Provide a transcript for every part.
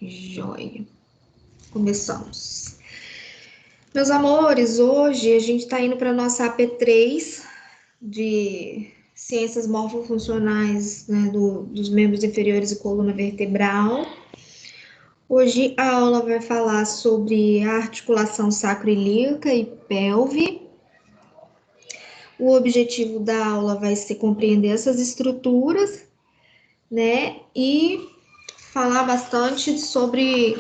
Joia. Começamos. Meus amores, hoje a gente está indo para a nossa AP3 de Ciências Morfofuncionais, né, dos membros inferiores e coluna vertebral. Hoje a aula vai falar sobre a articulação sacroiliaca e pelve. O objetivo da aula vai ser compreender essas estruturas, né, e falar bastante sobre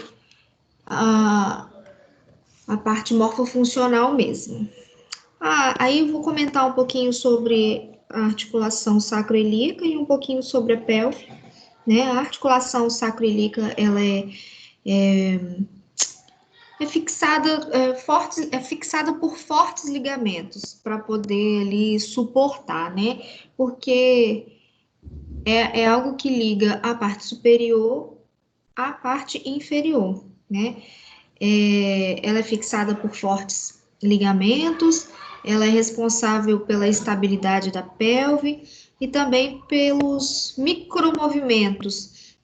a parte morfofuncional mesmo. Aí eu vou comentar um pouquinho sobre a articulação sacroiliaca e um pouquinho sobre a pelve, né? A articulação sacroiliaca, ela é fixada por fortes ligamentos para poder ali suportar, né? Porque é algo que liga a parte superior à parte inferior, né? Ela é fixada por fortes ligamentos, ela é responsável pela estabilidade da pelve e também pelos micromovimentos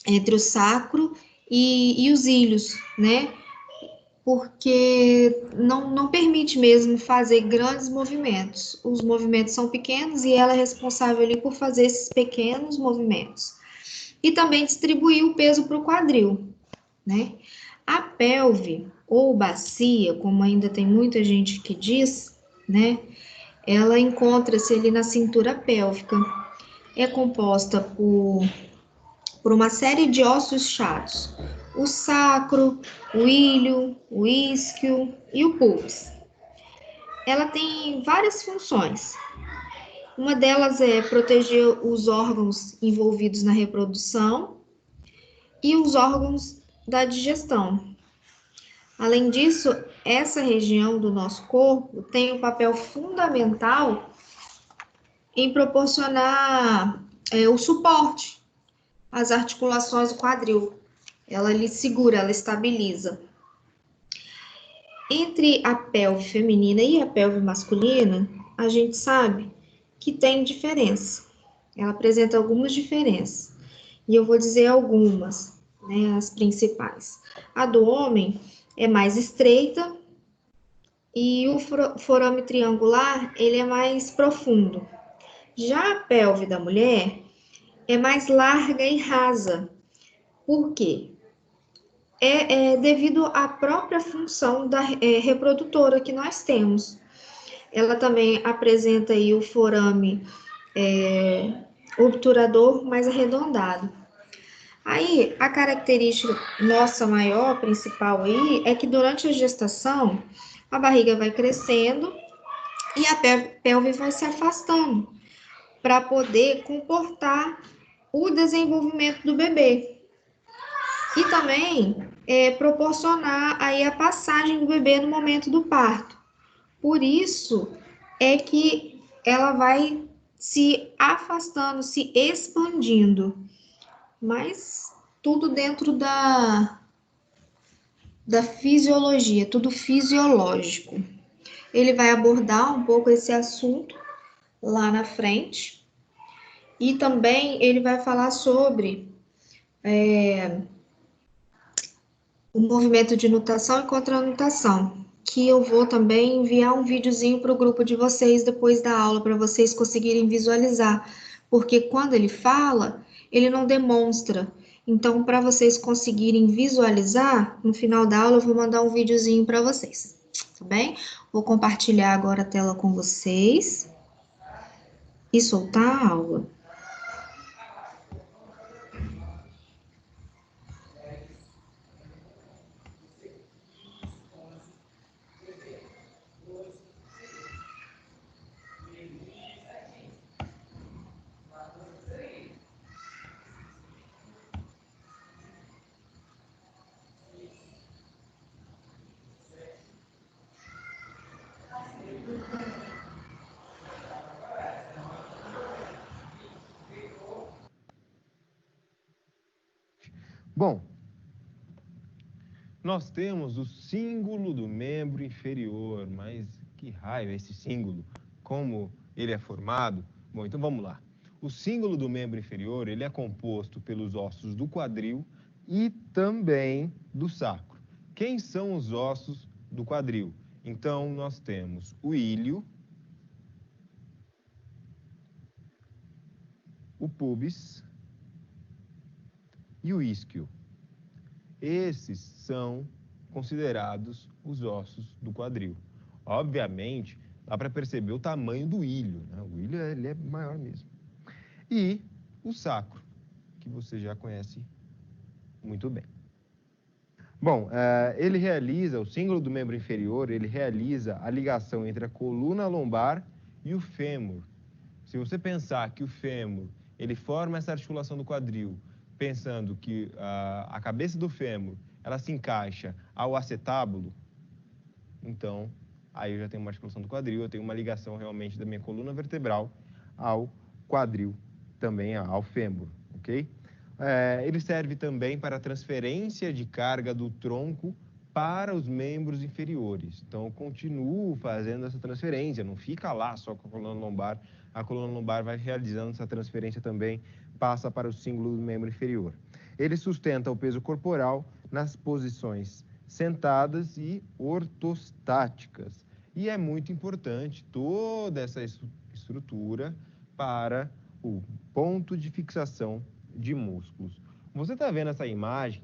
entre o sacro e os ilhos, né? Porque não permite mesmo fazer grandes movimentos. Os movimentos são pequenos e ela é responsável ali por fazer esses pequenos movimentos. E também distribuir o peso para o quadril, né? A pelve, ou bacia, como ainda tem muita gente que diz, né? Ela encontra-se ali na cintura pélvica. É composta por uma série de ossos chatos. O sacro, o ilho, o isquio e o pubis. Ela tem várias funções. Uma delas é proteger os órgãos envolvidos na reprodução e os órgãos da digestão. Além disso, essa região do nosso corpo tem um papel fundamental em proporcionar o suporte às articulações do quadril. Ela lhe segura, ela estabiliza. Entre a pelve feminina e a pelve masculina, a gente sabe que tem diferença. Ela apresenta algumas diferenças. E eu vou dizer algumas, né, as principais. A do homem é mais estreita, e o forame triangular, ele é mais profundo. Já a pelve da mulher é mais larga e rasa. Por quê? É devido à própria função reprodutora que nós temos. Ela também apresenta aí o forame obturador mais arredondado. Aí, a característica nossa maior, principal aí, é que durante a gestação, a barriga vai crescendo e a pelve vai se afastando para poder comportar o desenvolvimento do bebê e também proporcionar aí a passagem do bebê no momento do parto. Por isso é que ela vai se afastando, se expandindo, mas tudo dentro da fisiologia, tudo fisiológico. Ele vai abordar um pouco esse assunto lá na frente. E também ele vai falar sobre o movimento de nutação e contranutação, que eu vou também enviar um videozinho para o grupo de vocês depois da aula, para vocês conseguirem visualizar, porque quando ele fala, ele não demonstra. Então, para vocês conseguirem visualizar, no final da aula eu vou mandar um videozinho para vocês, tá bem? Vou compartilhar agora a tela com vocês e soltar a aula. Bom, nós temos o cíngulo do membro inferior, mas que raio é esse cíngulo? Como ele é formado? Bom, então vamos lá. O cíngulo do membro inferior, ele é composto pelos ossos do quadril e também do sacro. Quem são os ossos do quadril? Então, nós temos o íleo, o púbis e o isquio. Esses são considerados os ossos do quadril. Obviamente, dá para perceber o tamanho do ilho, né? O ilho ele é maior mesmo. E o sacro, que você já conhece muito bem. Bom, ele realiza, o símbolo do membro inferior, ele realiza a ligação entre a coluna lombar e o fêmur. Se você pensar que o fêmur, ele forma essa articulação do quadril, pensando que a cabeça do fêmur, ela se encaixa ao acetábulo, então, aí eu já tenho uma articulação do quadril, eu tenho uma ligação realmente da minha coluna vertebral ao quadril, também ao fêmur, ok? Ele serve também para a transferência de carga do tronco para os membros inferiores. Então, eu continuo fazendo essa transferência, não fica lá só com a coluna lombar. A coluna lombar vai realizando essa transferência também, passa para o símbolo do membro inferior. Ele sustenta o peso corporal nas posições sentadas e ortostáticas. E é muito importante toda essa estrutura para o ponto de fixação de músculos. Você está vendo essa imagem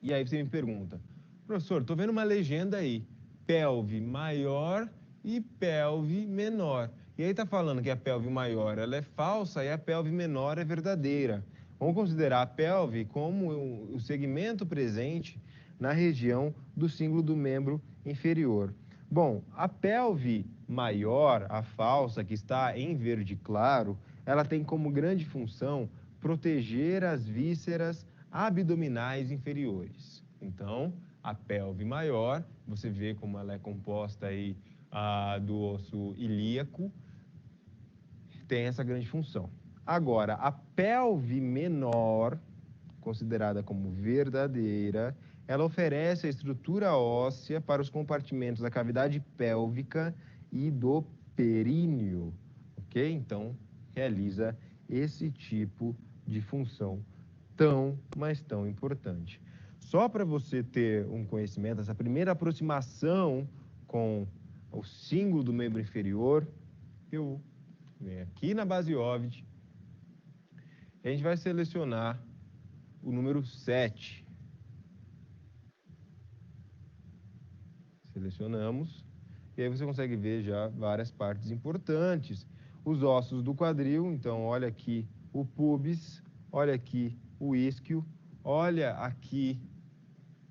e aí você me pergunta, professor, estou vendo uma legenda aí, pelve maior e pelve menor. E aí está falando que a pelve maior ela é falsa e a pelve menor é verdadeira. Vamos considerar a pelve como o segmento presente na região do símbolo do membro inferior. Bom, a pelve maior, a falsa, que está em verde claro, ela tem como grande função proteger as vísceras abdominais inferiores. Então, a pelve maior, você vê como ela é composta aí do osso ilíaco, tem essa grande função. Agora, a pelve menor, considerada como verdadeira, ela oferece a estrutura óssea para os compartimentos da cavidade pélvica e do períneo, ok? Então, realiza esse tipo de função tão, mas tão importante. Só para você ter um conhecimento, essa primeira aproximação com o símbolo do membro inferior, eu venho aqui na base Ovid, a gente vai selecionar o número 7. Selecionamos, e aí você consegue ver já várias partes importantes. Os ossos do quadril, então olha aqui o púbis, olha aqui o isquio, olha aqui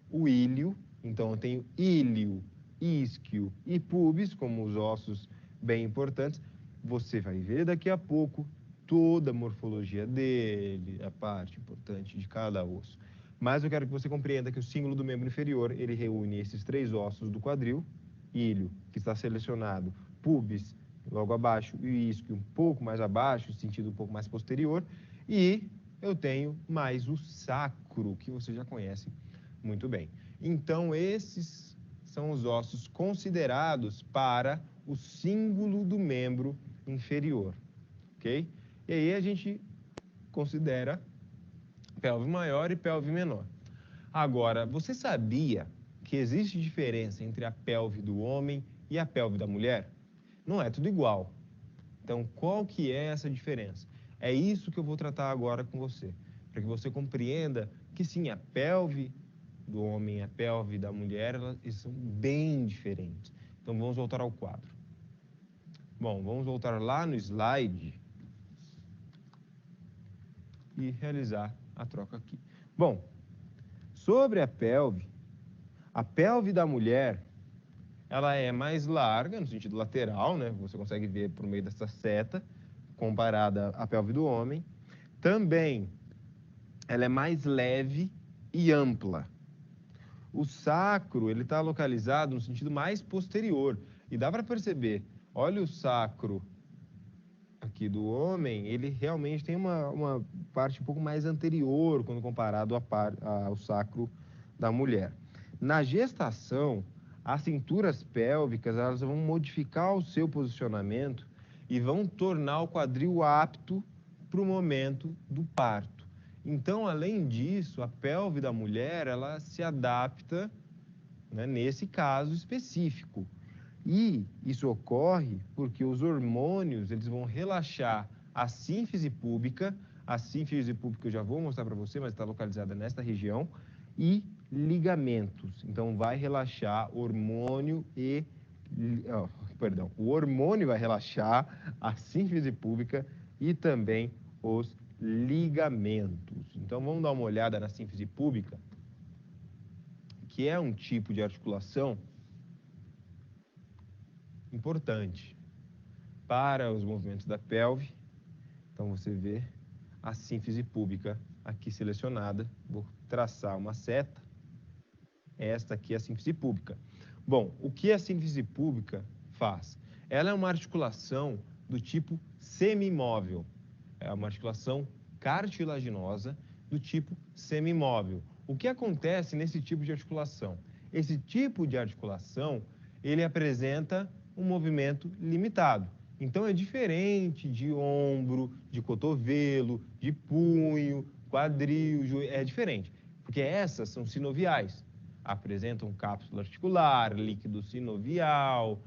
o íleo, então eu tenho íleo, isquio e púbis como os ossos bem importantes. Você vai ver daqui a pouco toda a morfologia dele, a parte importante de cada osso. Mas eu quero que você compreenda que o símbolo do membro inferior, ele reúne esses 3 ossos do quadril, íleo, que está selecionado, púbis, logo abaixo, e isquio um pouco mais abaixo, sentido um pouco mais posterior, e eu tenho mais o sacro, que você já conhece muito bem. Então, esses são os ossos considerados para o símbolo do membro inferior, ok? E aí a gente considera pelve maior e pelve menor. Agora, você sabia que existe diferença entre a pelve do homem e a pelve da mulher? Não é tudo igual. Então, qual que é essa diferença? É isso que eu vou tratar agora com você, para que você compreenda que sim, a pelve do homem e a pelve da mulher, elas são bem diferentes. Então, vamos voltar ao quadro. Bom, vamos voltar lá no slide e realizar a troca aqui. Bom, sobre a pelve da mulher, ela é mais larga, no sentido lateral, né? Você consegue ver por meio dessa seta, comparada à pelve do homem. Também, ela é mais leve e ampla. O sacro, ele está localizado no sentido mais posterior. E dá para perceber, olha o sacro aqui do homem, ele realmente tem uma parte um pouco mais anterior quando comparado ao sacro da mulher. Na gestação, as cinturas pélvicas elas vão modificar o seu posicionamento e vão tornar o quadril apto para o momento do parto. Então, além disso, a pelve da mulher, ela se adapta, né, nesse caso específico. E isso ocorre porque os hormônios, eles vão relaxar a sínfise púbica. A sínfise púbica eu já vou mostrar para você, mas está localizada nesta região. E ligamentos. Então, vai relaxar hormônio e... perdão, o hormônio vai relaxar a sínfise púbica e também os ligamentos. Então, vamos dar uma olhada na sínfise púbica, que é um tipo de articulação importante para os movimentos da pelve. Então, você vê a sínfise púbica aqui selecionada. Vou traçar uma seta. Esta aqui é a sínfise púbica. Bom, o que a sínfise púbica faz? Ela é uma articulação do tipo semimóvel. É uma articulação cartilaginosa do tipo semimóvel. O que acontece nesse tipo de articulação? Esse tipo de articulação, ele apresenta um movimento limitado. Então, é diferente de ombro, de cotovelo, de punho, quadril, joelho, é diferente. Porque essas são sinoviais, apresentam cápsula articular, líquido sinovial,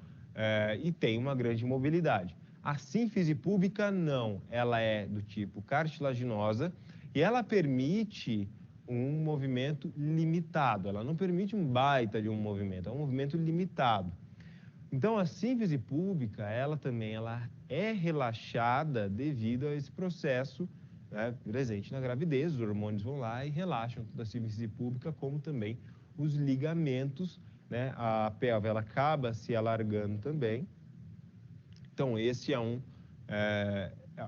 e tem uma grande mobilidade. A sínfise púbica não, ela é do tipo cartilaginosa e ela permite um movimento limitado. Ela não permite um baita de um movimento, é um movimento limitado. Então, a sínfise púbica, ela também é relaxada devido a esse processo, né, presente na gravidez. Os hormônios vão lá e relaxam toda a sínfise púbica, como também os ligamentos, né? A pelve, ela acaba se alargando também. Então, esse é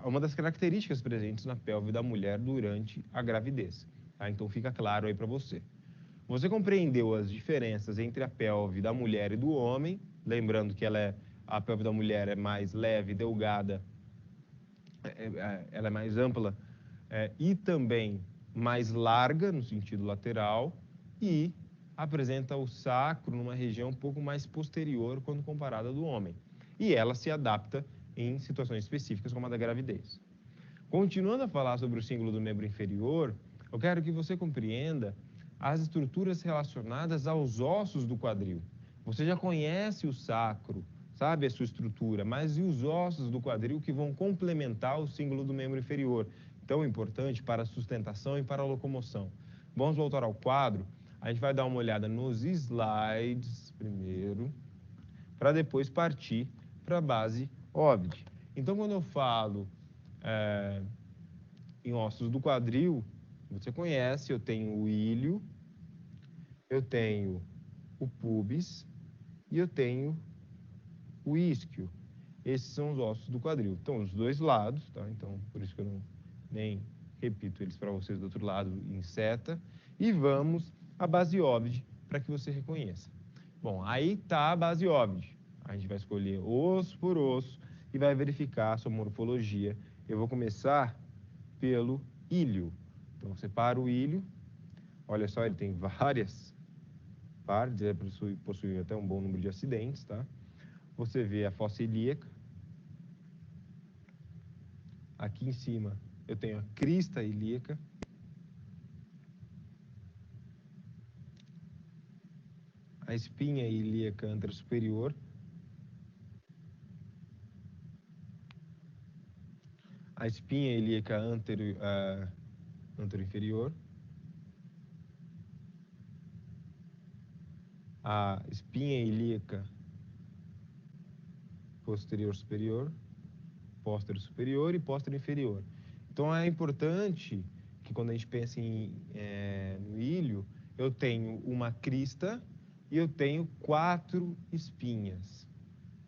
uma das características presentes na pelve da mulher durante a gravidez. Tá? Então, fica claro aí para você. Você compreendeu as diferenças entre a pelve da mulher e do homem, lembrando que a pelve da mulher é mais leve, delgada, ela é mais ampla, e também mais larga no sentido lateral, e apresenta o sacro numa região um pouco mais posterior quando comparada do homem. E ela se adapta em situações específicas, como a da gravidez. Continuando a falar sobre o símbolo do membro inferior, eu quero que você compreenda as estruturas relacionadas aos ossos do quadril. Você já conhece o sacro, sabe a sua estrutura, mas e os ossos do quadril que vão complementar o símbolo do membro inferior, tão importante para a sustentação e para a locomoção? Vamos voltar ao quadro. A gente vai dar uma olhada nos slides primeiro, para depois partir para a base óbvia. Então, quando eu falo em ossos do quadril, você conhece, eu tenho o ilho, eu tenho o pubis e eu tenho o isquio. Esses são os ossos do quadril. Então, os dois lados, tá? Então, por isso que eu nem repito eles para vocês do outro lado em seta. E vamos à base óbvia para que você reconheça. Bom, aí está a base óbvia. A gente vai escolher osso por osso e vai verificar a sua morfologia. Eu vou começar pelo ilho. Então, separa o ilho. Olha só, ele tem várias partes, possui até um bom número de acidentes, tá? Você vê a fossa ilíaca. Aqui em cima eu tenho a crista ilíaca. A espinha ilíaca anterosuperior. A espinha ilíaca anteroinferior. A espinha ilíaca posterior superior, póstero superior e póstero inferior. Então, é importante que quando a gente pensa no ilho, eu tenho uma crista e eu tenho 4 espinhas.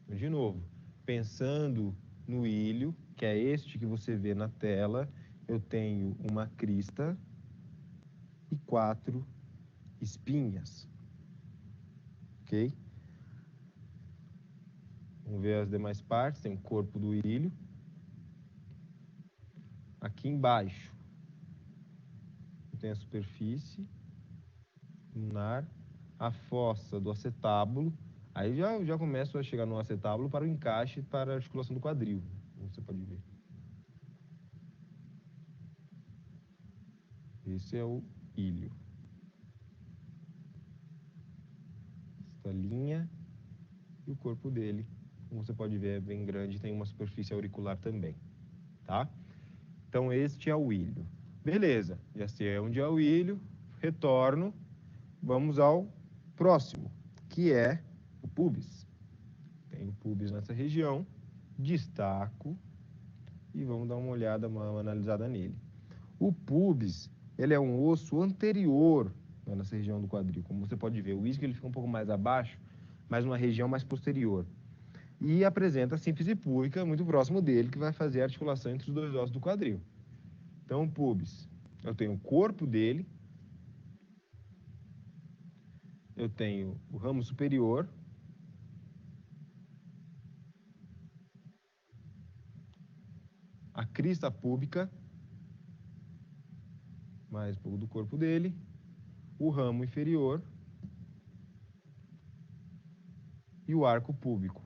Então, de novo, pensando no ilho, que é este que você vê na tela, eu tenho uma crista e 4 espinhas. Ok? Vamos ver as demais partes. Tem o corpo do ilho. Aqui embaixo tem a superfície lunar, a fossa do acetábulo. Aí já começo a chegar no acetábulo para o encaixe para a articulação do quadril, como você pode ver. Esse é o ilho. Esta linha e o corpo dele, como você pode ver, é bem grande, tem uma superfície auricular também, tá? Então, este é o ilho. Beleza, já sei onde é o ilho, retorno, vamos ao próximo, que é o pubis. Tem o pubis nessa região, destaco e vamos dar uma olhada, uma analisada nele. O pubis, ele é um osso anterior nessa região do quadril. Como você pode ver, o isquio ele fica um pouco mais abaixo, mas numa região mais posterior. E apresenta a sínfise púbica muito próximo dele, que vai fazer a articulação entre os dois ossos do quadril. Então, o pubis, eu tenho o corpo dele, eu tenho o ramo superior, a crista púbica, mais um pouco do corpo dele, o ramo inferior e o arco púbico.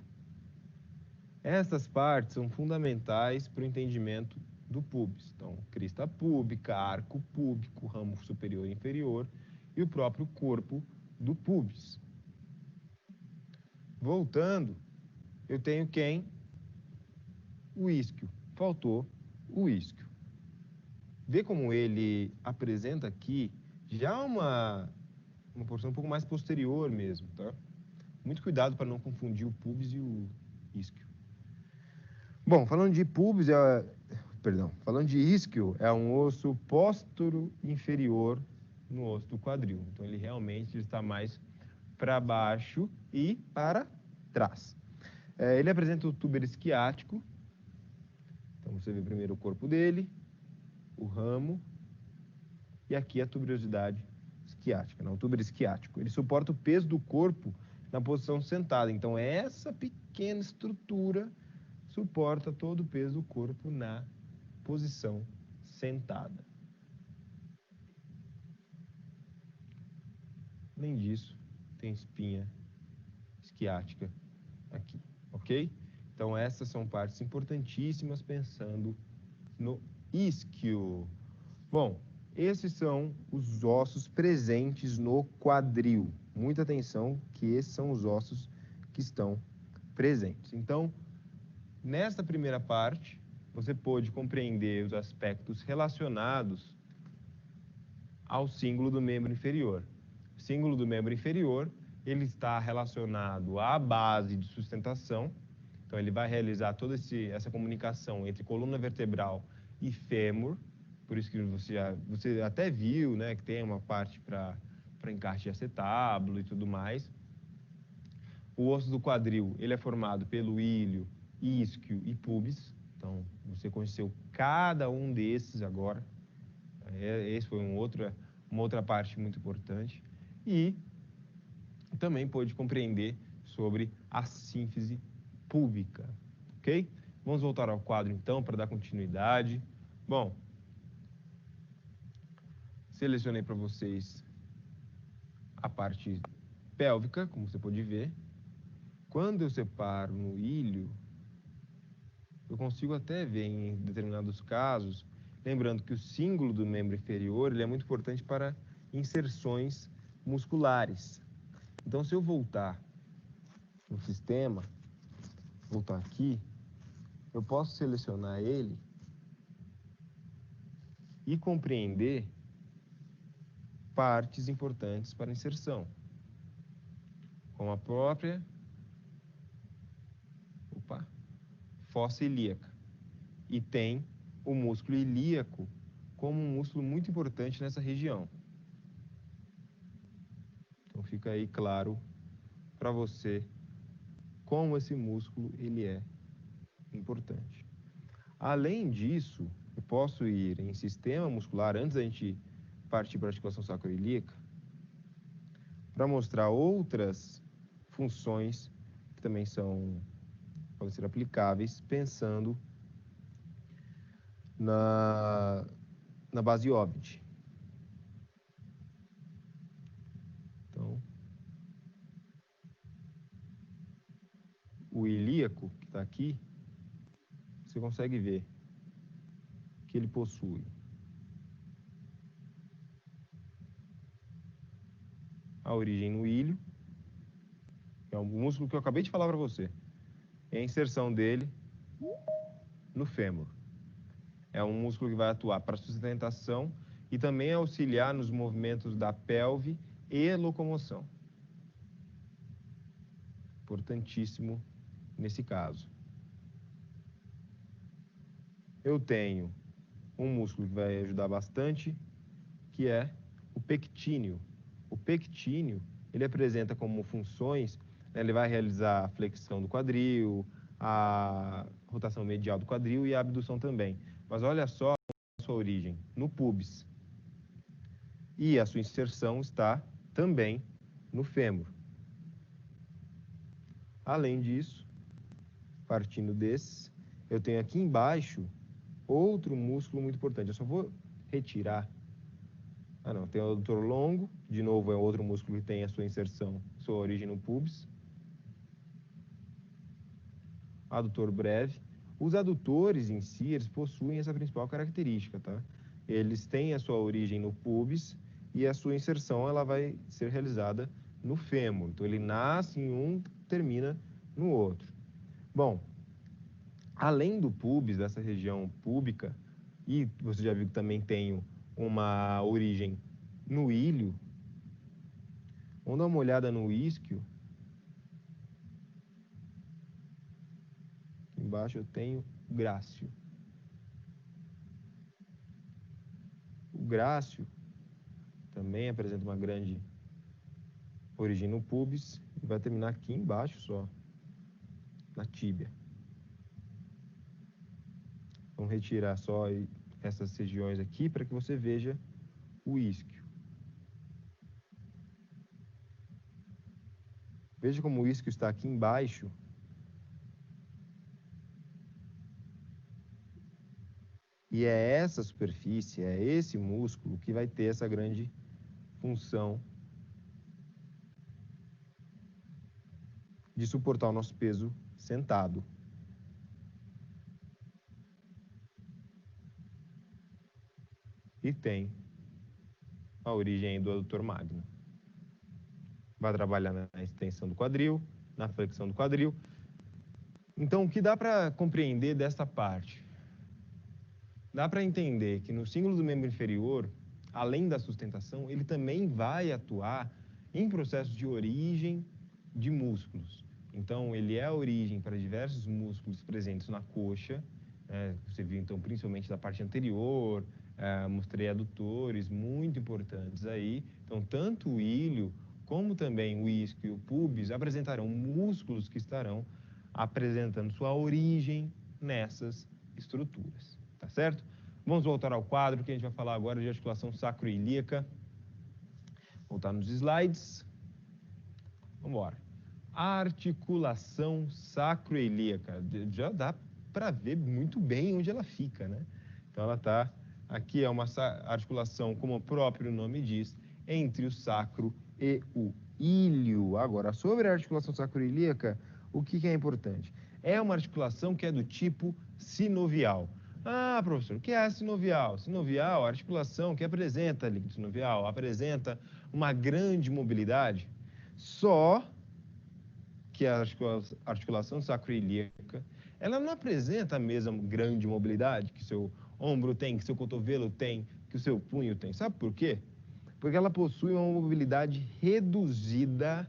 Essas partes são fundamentais para o entendimento do pubis. Então, crista púbica, arco púbico, ramo superior e inferior e o próprio corpo do pubis. Voltando, eu tenho quem? O isquio. Faltou o isquio. Vê como ele apresenta aqui já uma porção um pouco mais posterior mesmo, tá? Muito cuidado para não confundir o pubis e o isquio. Bom, falando de pubis, falando de isquio, é um osso póstero inferior no osso do quadril. Então, ele realmente está mais para baixo e para trás. Ele apresenta o túber isquiático. Então, você vê primeiro o corpo dele, o ramo, e aqui a tuberosidade isquiática, não, o túber isquiático. Ele suporta o peso do corpo na posição sentada. Então, essa pequena estrutura suporta todo o peso do corpo na posição sentada. Além disso, tem espinha isquiática aqui, ok? Então, essas são partes importantíssimas pensando no isquio. Bom, esses são os ossos presentes no quadril. Muita atenção que esses são os ossos que estão presentes. Então, nesta primeira parte, você pôde compreender os aspectos relacionados ao símbolo do membro inferior. O símbolo do membro inferior, ele está relacionado à base de sustentação. Então, ele vai realizar toda essa comunicação entre coluna vertebral e fêmur. Por isso que você até viu, né, que tem uma parte para encaixe de acetábulo e tudo mais. O osso do quadril, ele é formado pelo ilho, isquio e pubis. Então, você conheceu cada um desses agora. Esse foi uma outra parte muito importante. E também pôde compreender sobre a sínfise púbica, ok? Vamos voltar ao quadro, então, para dar continuidade. Bom, selecionei para vocês a parte pélvica, como você pode ver. Quando eu separo no ilho, eu consigo até ver em determinados casos, lembrando que o símbolo do membro inferior ele é muito importante para inserções musculares. Então, se eu voltar no sistema, voltar aqui, eu posso selecionar ele e compreender partes importantes para inserção, como a própria fossa ilíaca. E tem o músculo ilíaco como um músculo muito importante nessa região. Então fica aí claro para você como esse músculo ele é importante. Além disso, eu posso ir em sistema muscular, antes da gente partir para a articulação sacroiliaca, para mostrar outras funções que também podem ser aplicáveis, pensando na base óbvia. Então, o ilíaco, que está aqui, você consegue ver que ele possui a origem no ilho, que é o músculo que eu acabei de falar para você, e a inserção dele no fêmur. É um músculo que vai atuar para sustentação e também auxiliar nos movimentos da pelve e locomoção. Importantíssimo nesse caso. Eu tenho um músculo que vai ajudar bastante, que é o pectíneo. O pectíneo, ele apresenta como funções, né, ele vai realizar a flexão do quadril, a rotação medial do quadril e a abdução também. Mas olha só a sua origem, no pubis. E a sua inserção está também no fêmur. Além disso, partindo desses, eu tenho aqui embaixo outro músculo muito importante. Eu só vou retirar. Não, tem o adutor longo, de novo é outro músculo que tem a sua inserção, sua origem no pubis. Adutor breve. Os adutores em si, eles possuem essa principal característica, tá? Eles têm a sua origem no pubis e a sua inserção ela vai ser realizada no fêmur. Então ele nasce em um, termina no outro. Bom, além do pubis, dessa região púbica, e você já viu que também tem uma origem no ilho, vamos dar uma olhada no isquio. Aqui embaixo eu tenho o grácio. O grácio também apresenta uma grande origem no pubis e vai terminar aqui embaixo só, na tíbia. Vamos retirar só essas regiões aqui para que você veja o isquio. Veja como o isquio está aqui embaixo. E é essa superfície, é esse músculo que vai ter essa grande função de suportar o nosso peso sentado. E tem a origem do adutor magno. Vai trabalhar na extensão do quadril, na flexão do quadril. Então, o que dá para compreender dessa parte? Dá para entender que no cíngulo do membro inferior, além da sustentação, ele também vai atuar em processos de origem de músculos. Então, ele é a origem para diversos músculos presentes na coxa. Você viu, então, principalmente da parte anterior, mostrei adutores muito importantes aí. Então, tanto o ilho como também o isquio e o pubis apresentarão músculos que estarão apresentando sua origem nessas estruturas, tá certo? Vamos voltar ao quadro, que a gente vai falar agora de articulação sacroiliaca. Voltar nos slides. Vamos embora. Articulação sacroiliaca. Já dá para ver muito bem onde ela fica, né? Então, ela está... Aqui é uma articulação, como o próprio nome diz, entre o sacro e o ilho. Agora, sobre a articulação sacroiliaca, o que é importante? É uma articulação que é do tipo sinovial. Ah, professor, o que é a sinovial? Sinovial, a articulação que apresenta, líquido sinovial, apresenta uma grande mobilidade, só que a articulação sacroiliaca, ela não apresenta a mesma grande mobilidade que seu ombro tem, que seu cotovelo tem, que o seu punho tem. Sabe por quê? Porque ela possui uma mobilidade reduzida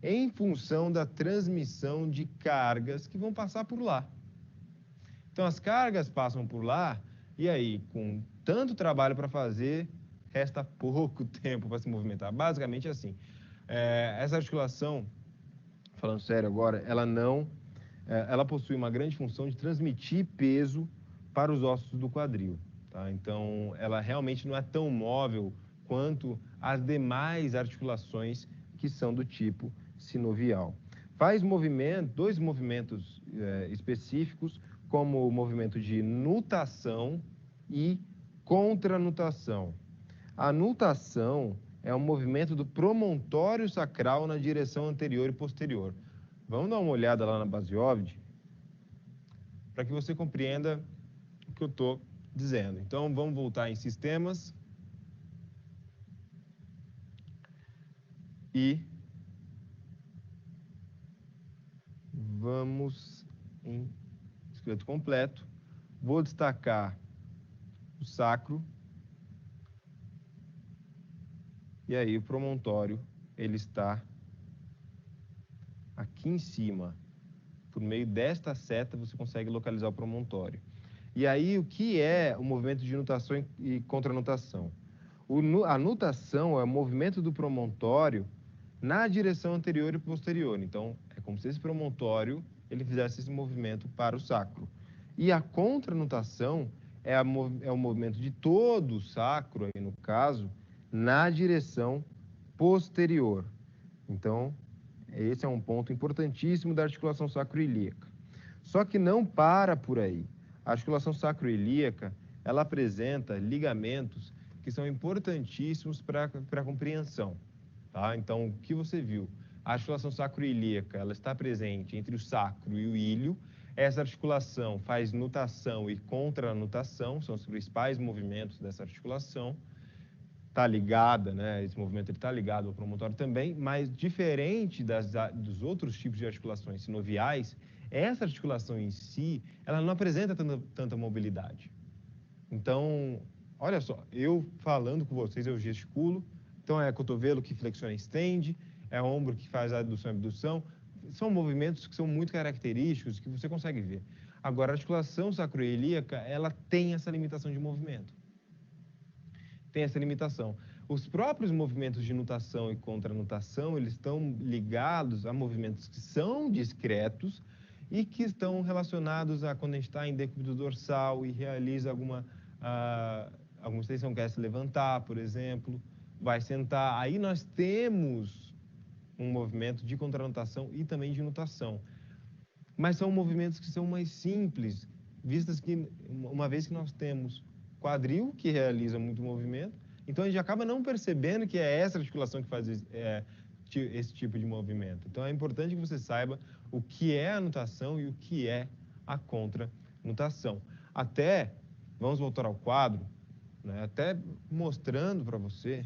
em função da transmissão de cargas que vão passar por lá. Então, as cargas passam por lá, e aí, com tanto trabalho para fazer, resta pouco tempo para se movimentar. Basicamente assim. Essa articulação, falando sério agora, ela possui uma grande função de transmitir peso para os ossos do quadril. Tá? Então, ela realmente não é tão móvel quanto as demais articulações que são do tipo sinovial. Faz dois movimentos específicos, como o movimento de nutação e contranutação. A nutação é um movimento do promontório sacral na direção anterior e posterior. Vamos dar uma olhada lá na Basiovide para que você compreenda o que eu estou dizendo. Então, vamos voltar em sistemas. E vamos em esqueleto completo. Vou destacar o sacro. E aí o promontório, ele está aqui em cima. Por meio desta seta, você consegue localizar o promontório. E aí, o que é o movimento de nutação e contranutação? A nutação é o movimento do promontório na direção anterior e posterior. Então, é como se esse promontório ele fizesse esse movimento para o sacro. E a contranutação é o movimento de todo o sacro, aí no caso, na direção posterior. Então, esse é um ponto importantíssimo da articulação sacroiliaca. Só que não para por aí. A articulação sacroiliaca, ela apresenta ligamentos que são importantíssimos para a compreensão. Tá? Então, o que você viu? A articulação sacroiliaca, ela está presente entre o sacro e o ilho. Essa articulação faz nutação e contranutação, são os principais movimentos dessa articulação. Está ligada, né? Esse movimento está ligado ao promontório também, mas diferente dos outros tipos de articulações sinoviais, essa articulação em si, ela não apresenta tanta mobilidade. Então, olha só, eu falando com vocês, eu gesticulo, então é cotovelo que flexiona e estende, é ombro que faz a adução e abdução, são movimentos que são muito característicos, que você consegue ver. Agora, a articulação sacroiliaca, ela tem essa limitação de movimento. Tem essa limitação. Os próprios movimentos de nutação e contranutação, eles estão ligados a movimentos que são discretos e que estão relacionados a quando a gente está em decúbito dorsal e realiza alguma extensão, quer se levantar, por exemplo, vai sentar. Aí nós temos um movimento de contranutação e também de nutação. Mas são movimentos que são mais simples, vistas que, uma vez que nós temos quadril, que realiza muito movimento, então a gente acaba não percebendo que é essa articulação que faz esse tipo de movimento. Então é importante que você saiba o que é a nutação e o que é a contranutação. Até, vamos voltar ao quadro, né, até mostrando para você...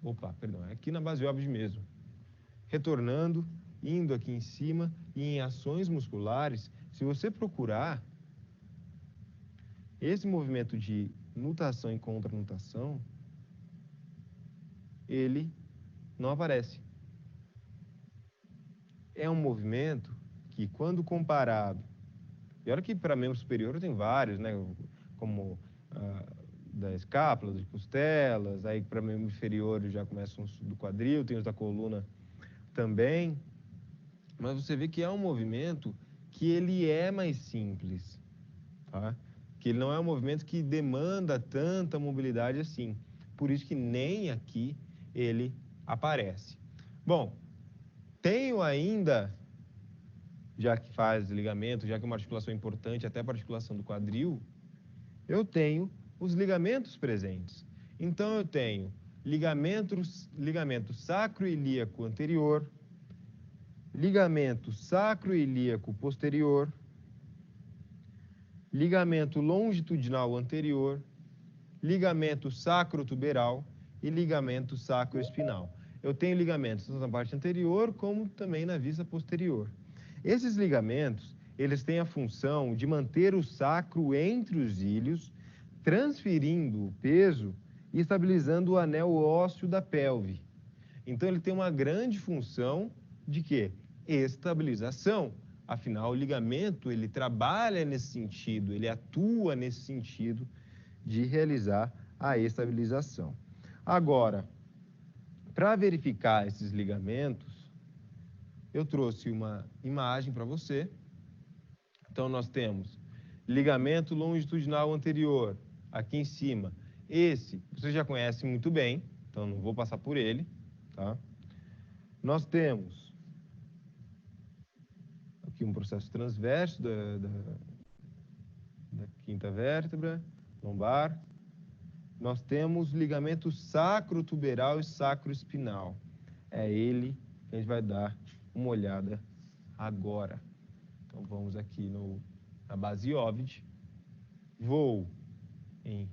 Opa, perdão, é aqui na base óbvia mesmo. Retornando, indo aqui em cima e em ações musculares, se você procurar esse movimento de nutação e contranutação, ele não aparece. É um movimento que, quando comparado, e olha que para membro superior tem vários, né, como da escápula, de costelas, aí para membro inferior já começam os do quadril, tem os da coluna também, mas você vê que é um movimento que ele é mais simples, tá? Que ele não é um movimento que demanda tanta mobilidade assim. Por isso que nem aqui ele aparece. Bom, tenho ainda, já que faz ligamento, já que é uma articulação importante até para a articulação do quadril, eu tenho os ligamentos presentes. Então eu tenho ligamento sacroilíaco anterior, ligamento sacroilíaco posterior, ligamento longitudinal anterior, ligamento sacrotuberal e ligamento sacroespinal. Eu tenho ligamentos tanto na parte anterior como também na vista posterior. Esses ligamentos, eles têm a função de manter o sacro entre os ilhos, transferindo o peso e estabilizando o anel ósseo da pelve. Então ele tem uma grande função de quê? Estabilização. Afinal, o ligamento, ele trabalha nesse sentido, ele atua nesse sentido de realizar a estabilização. Agora, para verificar esses ligamentos, eu trouxe uma imagem para você. Então, nós temos ligamento longitudinal anterior, aqui em cima. Esse, você já conhece muito bem, então não vou passar por ele, tá? Nós temos aqui um processo transverso da quinta vértebra, lombar. Nós temos ligamento sacrotuberal e sacroespinal. É ele que a gente vai dar uma olhada agora. Então vamos aqui na base óvide. Vou em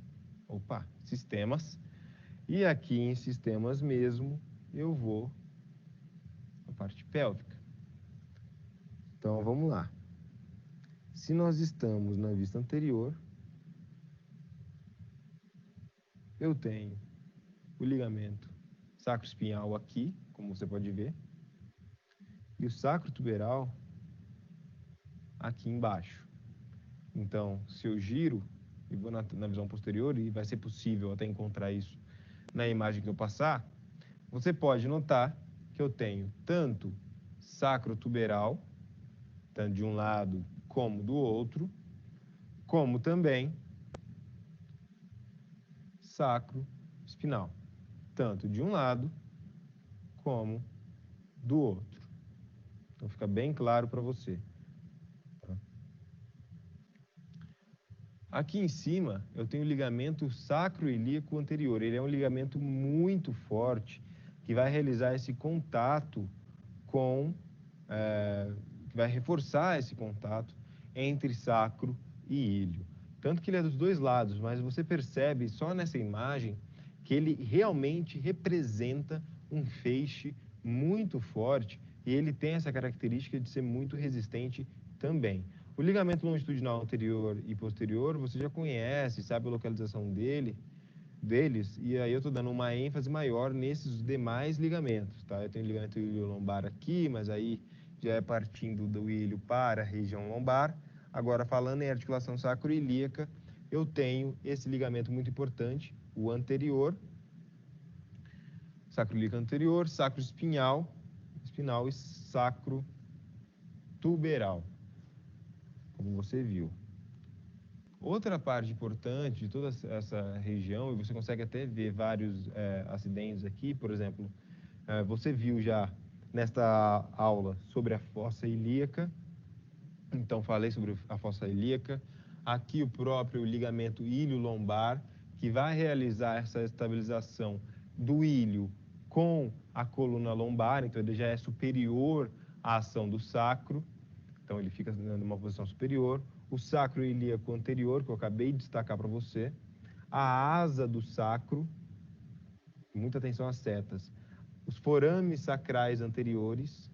sistemas. E aqui em sistemas mesmo, eu vou a parte pélvica. Então, vamos lá. Se nós estamos na vista anterior, eu tenho o ligamento sacroespinhal aqui, como você pode ver, e o sacrotuberal aqui embaixo. Então, se eu giro e vou na visão posterior, e vai ser possível até encontrar isso na imagem que eu passar, você pode notar que eu tenho tanto sacrotuberal, tanto de um lado como do outro, como também sacroespinal, tanto de um lado como do outro. Então fica bem claro para você. Aqui em cima eu tenho o ligamento sacroilíaco anterior. Ele é um ligamento muito forte que vai realizar esse contato que vai reforçar esse contato entre sacro e ilho. Tanto que ele é dos dois lados, mas você percebe só nessa imagem que ele realmente representa um feixe muito forte e ele tem essa característica de ser muito resistente também. O ligamento longitudinal anterior e posterior, você já conhece, sabe a localização deles, e aí eu estou dando uma ênfase maior nesses demais ligamentos, tá? Eu tenho o ligamento ilho-lombar aqui, mas aí já é partindo do ilho para a região lombar. Agora, falando em articulação sacroiliaca, eu tenho esse ligamento muito importante, o anterior, sacroiliaco anterior, sacroespinhal, espinal e sacrotuberal, como você viu. Outra parte importante de toda essa região, e você consegue até ver vários acidentes aqui, por exemplo, você viu já nesta aula sobre a fossa ilíaca, então falei sobre a fossa ilíaca, aqui o próprio ligamento ilho-lombar, que vai realizar essa estabilização do ilho com a coluna lombar, então ele já é superior à ação do sacro, então ele fica numa posição superior. O sacro ilíaco anterior, que eu acabei de destacar para você, a asa do sacro, muita atenção às setas, os forames sacrais anteriores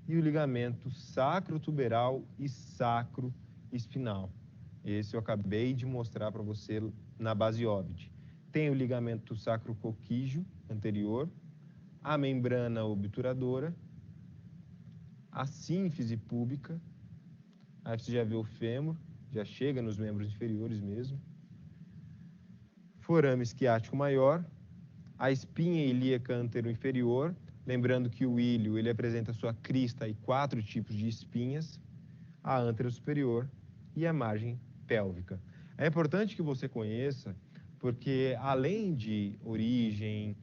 e o ligamento sacrotuberal e sacroespinal. Esse eu acabei de mostrar para você na base óbite. Tem o ligamento sacrocoquígeo anterior, a membrana obturadora, a sínfise púbica. Aí você já vê o fêmur, já chega nos membros inferiores mesmo. Forame isquiático maior, a espinha ilíaca anteroinferior, lembrando que o ilho ele apresenta sua crista e 4 tipos de espinhas, a anterosuperior e a margem pélvica. É importante que você conheça, porque além de origem,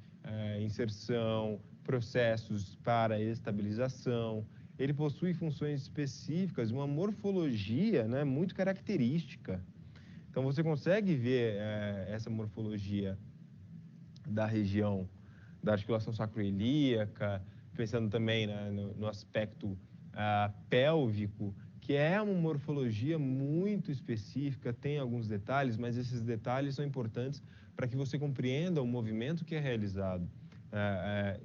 inserção, processos para estabilização, ele possui funções específicas, uma morfologia, né, muito característica. Então você consegue ver essa morfologia da região da articulação sacroiliaca, pensando também, né, no aspecto pélvico, que é uma morfologia muito específica, tem alguns detalhes, mas esses detalhes são importantes para que você compreenda o movimento que é realizado.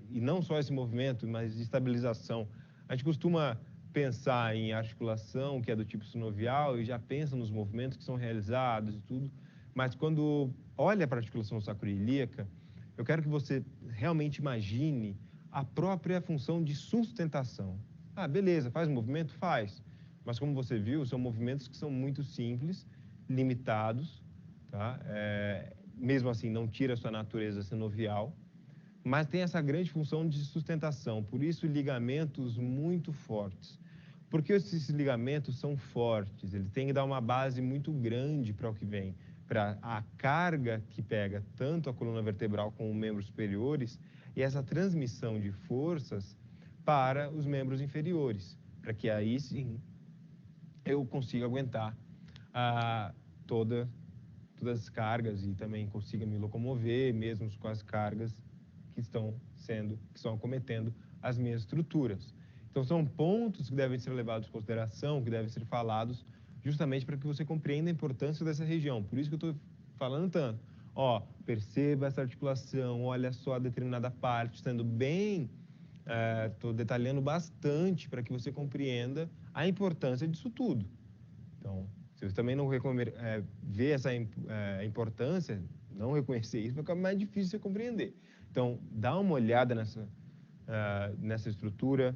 E não só esse movimento, mas estabilização. A gente costuma pensar em articulação, que é do tipo sinovial, e já pensa nos movimentos que são realizados e tudo, mas quando olha para a articulação sacroiliaca, eu quero que você realmente imagine a própria função de sustentação. Ah, beleza, faz movimento? Faz. Mas como você viu, são movimentos que são muito simples, limitados, tá? Mesmo assim, não tira a sua natureza sinovial, mas tem essa grande função de sustentação, por isso ligamentos muito fortes. Porque esses ligamentos são fortes, eles têm que dar uma base muito grande para o que vem, para a carga que pega tanto a coluna vertebral como os membros superiores e essa transmissão de forças para os membros inferiores, para que aí sim eu consiga aguentar todas as cargas e também consiga me locomover, mesmo com as cargas que estão acometendo as minhas estruturas. Então, são pontos que devem ser levados em consideração, que devem ser falados justamente para que você compreenda a importância dessa região. Por isso que eu estou falando tanto. Ó, perceba essa articulação, olha só a determinada parte, sendo bem, estou detalhando bastante para que você compreenda a importância disso tudo. Então, se você também não vê essa importância, não reconhecer isso, vai ficar mais difícil você compreender. Então, dá uma olhada nessa estrutura,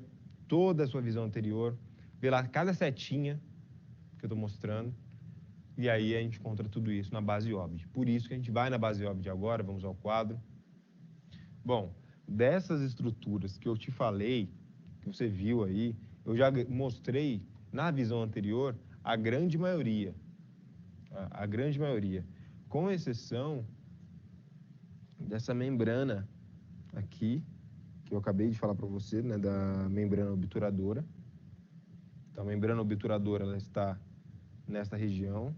toda a sua visão anterior, vê lá cada setinha que eu estou mostrando, e aí a gente encontra tudo isso na base OBD. Por isso que a gente vai na base OBD agora, vamos ao quadro. Bom, dessas estruturas que eu te falei, que você viu aí, eu já mostrei na visão anterior a grande maioria. A grande maioria. Com exceção dessa membrana aqui, que eu acabei de falar para você, né, da membrana obturadora. Então, a membrana obturadora, ela está nesta região. Vou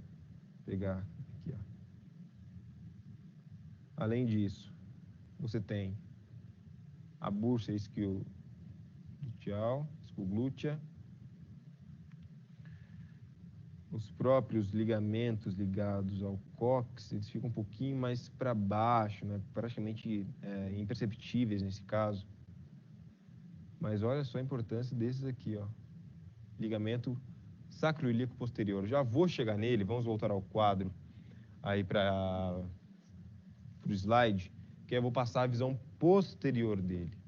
pegar aqui, ó. Além disso, você tem a bursa isquioglútea, os próprios ligamentos ligados ao cóccix, eles ficam um pouquinho mais para baixo, né? Praticamente imperceptíveis nesse caso. Mas olha só a importância desses aqui, ó. Ligamento sacroilíaco posterior. Já vou chegar nele, vamos voltar ao quadro aí para o slide, que eu vou passar a visão posterior dele.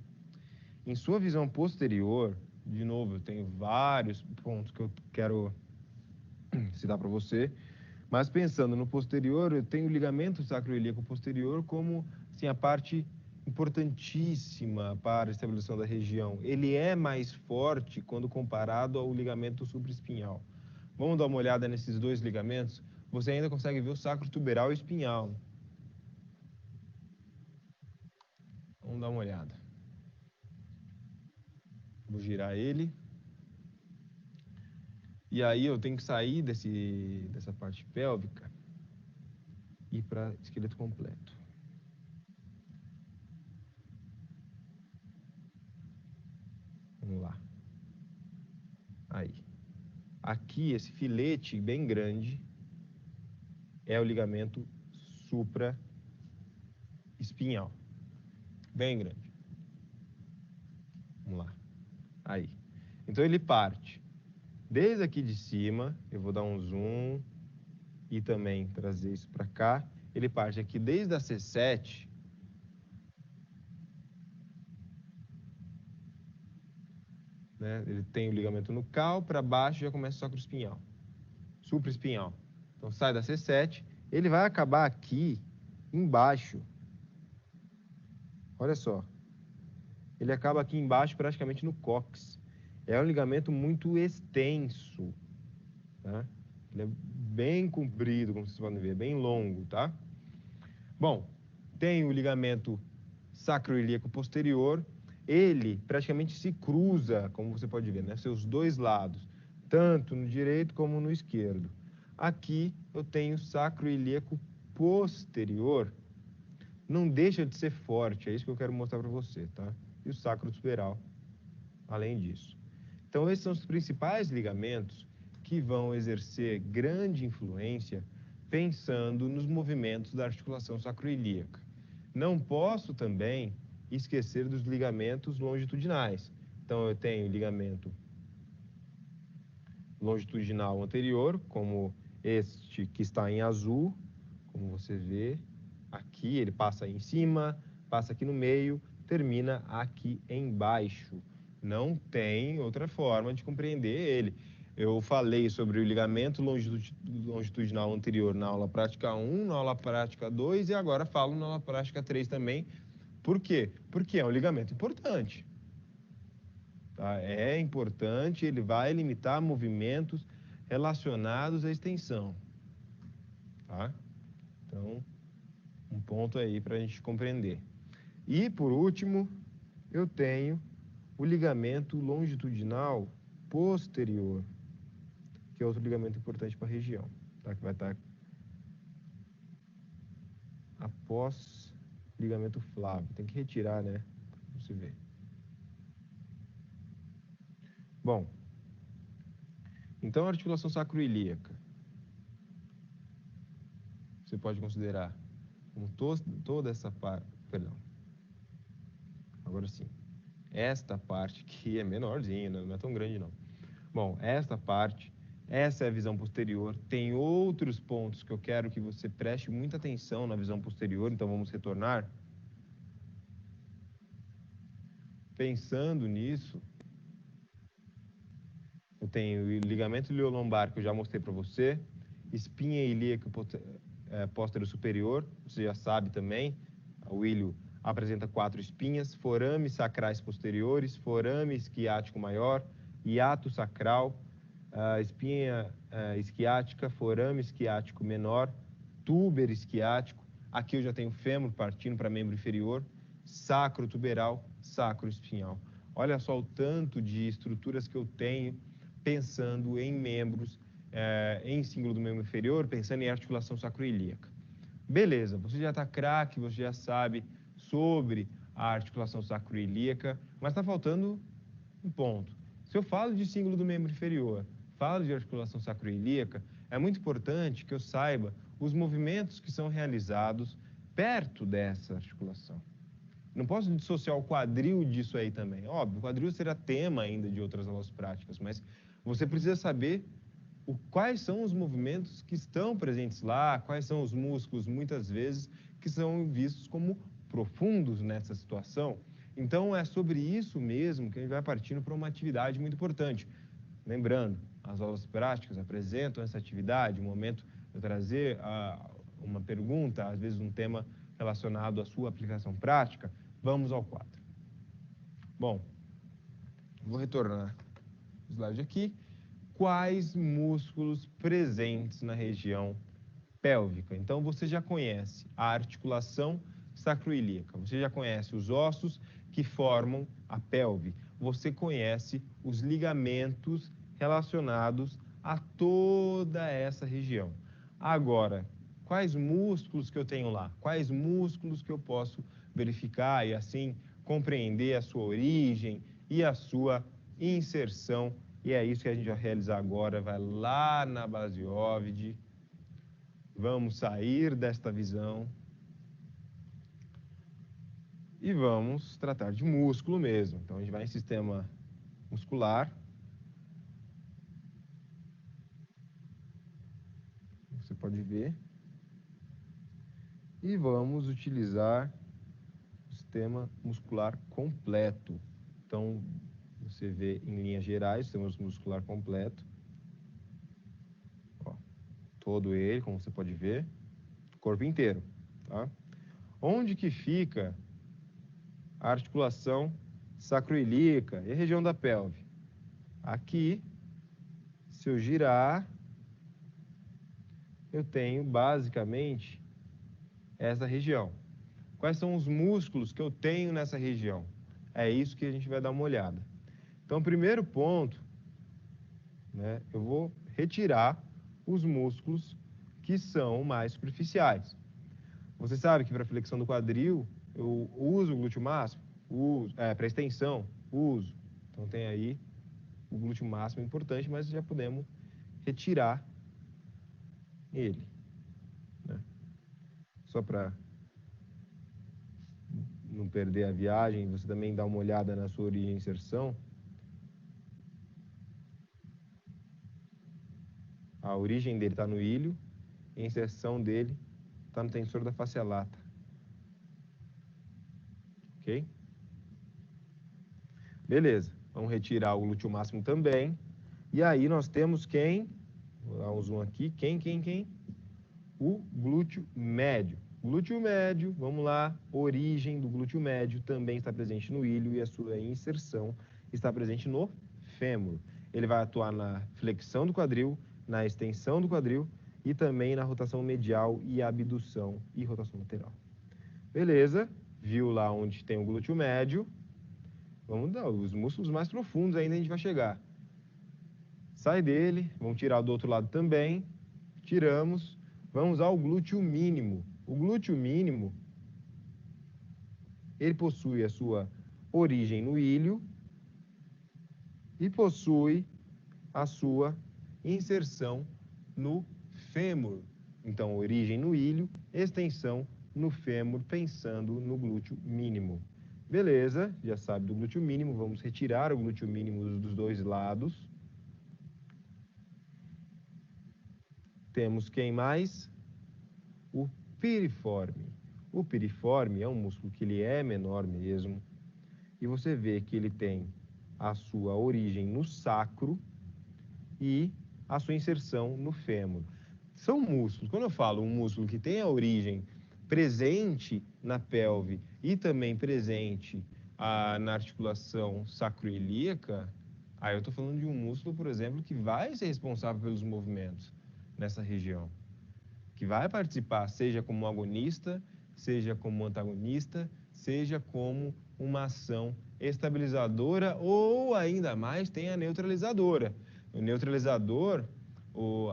Em sua visão posterior, de novo, eu tenho vários pontos que eu quero citar para você, mas pensando no posterior, eu tenho o ligamento sacroilíaco posterior como assim, a parte importantíssima para a estabilização da região. Ele é mais forte quando comparado ao ligamento supraespinhal. Vamos dar uma olhada nesses dois ligamentos? Você ainda consegue ver o sacro tuberal e espinhal. Vamos dar uma olhada. Vou girar ele. E aí eu tenho que sair dessa parte pélvica e ir para esqueleto completo. Vamos lá. Aí. Aqui, esse filete bem grande é o ligamento supraespinhal. Bem grande. Vamos lá. Aí. Então ele parte desde aqui de cima, eu vou dar um zoom e também trazer isso para cá. Ele parte aqui desde a C7, né? Ele tem o ligamento nucal, para baixo já começa o sacroespinhal, supraespinhal. Então sai da C7, ele vai acabar aqui embaixo. Olha só. Ele acaba aqui embaixo, praticamente no cóccix. É um ligamento muito extenso, tá? Ele é bem comprido, como vocês podem ver, bem longo, tá? Bom, tem o ligamento sacroilíaco posterior. Ele praticamente se cruza, como você pode ver, né? Seus dois lados, tanto no direito como no esquerdo. Aqui eu tenho sacroilíaco posterior. Não deixa de ser forte, é isso que eu quero mostrar para você, tá? E o sacro tuberal, além disso. Então, esses são os principais ligamentos que vão exercer grande influência pensando nos movimentos da articulação sacroilíaca. Não posso também esquecer dos ligamentos longitudinais. Então, eu tenho ligamento longitudinal anterior, como este que está em azul, como você vê aqui, ele passa aí em cima, passa aqui no meio, termina aqui embaixo. Não tem outra forma de compreender ele. Eu falei sobre o ligamento longitudinal anterior na aula prática 1, na aula prática 2 e agora falo na aula prática 3 também. Por quê? Porque é um ligamento importante. Tá? É importante, ele vai limitar movimentos relacionados à extensão. Tá? Então, um ponto aí para a gente compreender. E, por último, eu tenho o ligamento longitudinal posterior, que é outro ligamento importante para a região, tá? Que vai estar após ligamento flávio. Tem que retirar, né? Pra você ver. Bom, então a articulação sacroilíaca, você pode considerar como toda essa parte, perdão, agora sim, esta parte aqui é menorzinha, não é tão grande não. Bom, esta parte, essa é a visão posterior. Tem outros pontos que eu quero que você preste muita atenção na visão posterior, então vamos retornar. Pensando nisso, eu tenho o ligamento iliolombar, que eu já mostrei para você, espinha ilíaca póstero superior, você já sabe também, o ilho apresenta 4 espinhas, forames sacrais posteriores, forame isquiático maior, hiato sacral, espinha isquiática, forame isquiático menor, túber isquiático, aqui eu já tenho fêmur partindo para membro inferior, sacro tuberal, sacro espinhal. Olha só o tanto de estruturas que eu tenho pensando em membros, em símbolo do membro inferior, pensando em articulação sacroiliaca. Beleza, você já está craque, você já sabe sobre a articulação sacroiliaca, mas está faltando um ponto. Se eu falo de símbolo do membro inferior, falo de articulação sacroiliaca, é muito importante que eu saiba os movimentos que são realizados perto dessa articulação. Não posso dissociar o quadril disso aí também. Óbvio, o quadril será tema ainda de outras aulas práticas, mas você precisa saber quais são os movimentos que estão presentes lá, quais são os músculos, muitas vezes, que são vistos como profundos nessa situação. Então, é sobre isso mesmo que a gente vai partindo para uma atividade muito importante. Lembrando, as aulas práticas apresentam essa atividade, o momento de eu trazer uma pergunta, às vezes um tema relacionado à sua aplicação prática. Vamos ao quadro. Bom, vou retornar o slide aqui. Quais músculos presentes na região pélvica? Então, você já conhece a articulação sacroiliaca, você já conhece os ossos que formam a pelve, você conhece os ligamentos relacionados a toda essa região. Agora, quais músculos que eu tenho lá? Quais músculos que eu posso verificar e assim compreender a sua origem e a sua inserção? E é isso que a gente vai realizar agora. Vai lá na base óvide. Vamos sair desta visão. E vamos tratar de músculo mesmo. Então, a gente vai em sistema muscular. Você pode ver. E vamos utilizar o sistema muscular completo. Então, você vê em linhas gerais, sistema muscular completo. Ó, todo ele, como você pode ver, corpo inteiro, tá? Onde que fica a articulação sacroiliaca e a região da pelve? Aqui, se eu girar, eu tenho basicamente essa região. Quais são os músculos que eu tenho nessa região? É isso que a gente vai dar uma olhada. Então, primeiro ponto, né, eu vou retirar os músculos que são mais superficiais. Você sabe que para flexão do quadril, eu uso o glúteo máximo? Para extensão, uso. Então, tem aí o glúteo máximo importante, mas já podemos retirar ele, né? Só para não perder a viagem, você também dá uma olhada na sua origem e inserção. A origem dele está no ilho e a inserção dele está no tensor da face lata. Ok? Beleza. Vamos retirar o glúteo máximo também. E aí nós temos quem? Vou dar um zoom aqui. Quem? O glúteo médio. Glúteo médio, vamos lá. Origem do glúteo médio também está presente no ilho e a sua inserção está presente no fêmur. Ele vai atuar na flexão do quadril, na extensão do quadril e também na rotação medial e abdução e rotação lateral. Beleza, viu lá onde tem o glúteo médio. Vamos dar os músculos mais profundos ainda a gente vai chegar. Sai dele, vamos tirar do outro lado também. Tiramos, vamos ao glúteo mínimo. O glúteo mínimo, ele possui a sua origem no ilho e possui a sua inserção no fêmur. Então, origem no ilho, extensão no fêmur, pensando no glúteo mínimo. Beleza, já sabe do glúteo mínimo, vamos retirar o glúteo mínimo dos dois lados. Temos quem mais? O piriforme. O piriforme é um músculo que ele é menor mesmo, e você vê que ele tem a sua origem no sacro e a sua inserção no fêmur. São músculos, quando eu falo um músculo que tem a origem presente na pelve e também presente na articulação sacroiliaca, aí eu estou falando de um músculo, por exemplo, que vai ser responsável pelos movimentos nessa região, que vai participar, seja como agonista, seja como antagonista, seja como uma ação estabilizadora ou ainda mais tem a neutralizadora. O neutralizador,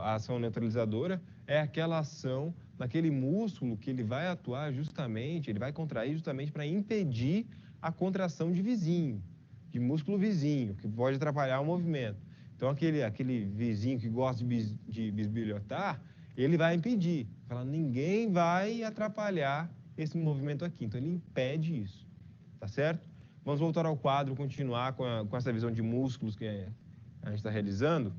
a ação neutralizadora é aquela ação naquele músculo que ele vai atuar justamente, ele vai contrair justamente para impedir a contração de vizinho, de músculo vizinho, que pode atrapalhar o movimento. Então, aquele vizinho que gosta de bisbilhotar, ele vai impedir. Fala, ninguém vai atrapalhar esse movimento aqui. Então, ele impede isso. Tá certo? Vamos voltar ao quadro, continuar com essa visão de músculos que a gente está realizando,